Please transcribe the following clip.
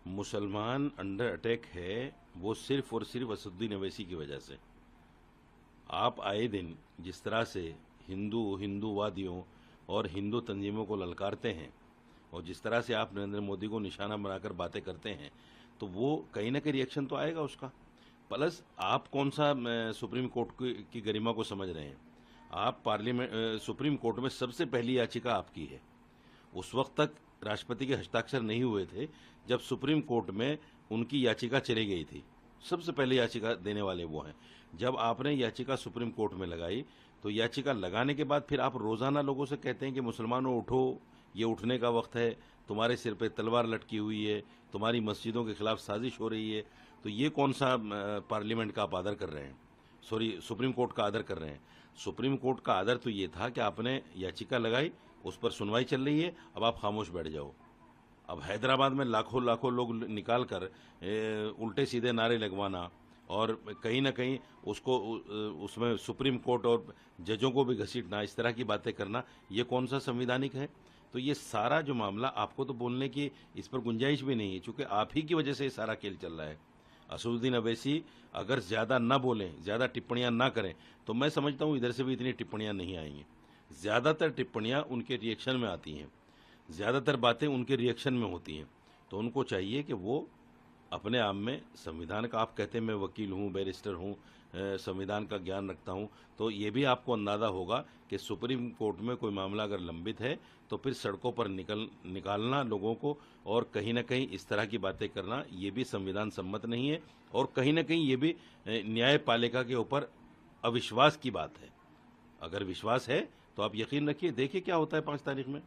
मुसलमान under attack है वो सिर्फ और सिर्फ असदुद्दीन अवैसी की वजह से। आप आए दिन जिस तरह से हिंदूवादियों और हिंदू तंजीमों को ललकारते हैं और जिस तरह से आप नरेंद्र मोदी को निशाना बनाकर बातें करते हैं, तो वो कहीं ना कहीं रिएक्शन तो आएगा उसका। प्लस आप कौन सा सुप्रीम कोर्ट की गरिमा को समझ रहे हैं? आप पार्लियामेंट सुप्रीम कोर्ट में सबसे पहली याचिका आपकी है। उस वक्त तक राष्ट्रपति के हस्ताक्षर नहीं हुए थे जब सुप्रीम कोर्ट में उनकी याचिका चली गई थी। सबसे पहले याचिका देने वाले वो हैं। जब आपने याचिका सुप्रीम कोर्ट में लगाई, तो याचिका लगाने के बाद फिर आप रोजाना लोगों से कहते हैं कि मुसलमानों उठो, ये उठने का वक्त है, तुम्हारे सिर पे तलवार लटकी हुई है, तुम्हारी मस्जिदों के खिलाफ साजिश हो रही है। तो ये कौन सा पार्लियामेंट का आप आदर कर रहे हैं? सॉरी, सुप्रीम कोर्ट का आदर कर रहे हैं। सुप्रीम कोर्ट का आदर तो ये था कि आपने याचिका लगाई, उस पर सुनवाई चल रही है, अब आप खामोश बैठ जाओ। अब हैदराबाद में लाखों लाखों लोग निकाल कर उल्टे सीधे नारे लगवाना और कहीं ना कहीं उसको उसमें सुप्रीम कोर्ट और जजों को भी घसीटना, इस तरह की बातें करना, ये कौन सा संविधानिक है? तो ये सारा जो मामला, आपको तो बोलने की इस पर गुंजाइश भी नहीं है, क्योंकि आप ही की वजह से ये सारा खेल चल रहा है। असदुद्दीन अवैसी अगर ज़्यादा ना बोलें, ज़्यादा टिप्पणियां ना करें, तो मैं समझता हूँ इधर से भी इतनी टिप्पणियां नहीं आएंगी। ज़्यादातर टिप्पणियां उनके रिएक्शन में आती हैं, ज़्यादातर बातें उनके रिएक्शन में होती हैं। तो उनको चाहिए कि वो अपने आप में संविधान का, आप कहते हैं मैं वकील हूँ, बैरिस्टर हूँ, संविधान का ज्ञान रखता हूँ, तो ये भी आपको अंदाज़ा होगा कि सुप्रीम कोर्ट में कोई मामला अगर लंबित है तो फिर सड़कों पर निकालना लोगों को और कहीं ना कहीं इस तरह की बातें करना, ये भी संविधान सम्मत नहीं है। और कहीं ना कहीं ये भी न्यायपालिका के ऊपर अविश्वास की बात है। अगर विश्वास है तो आप यकीन रखिए, देखिए क्या होता है 5 तारीख में।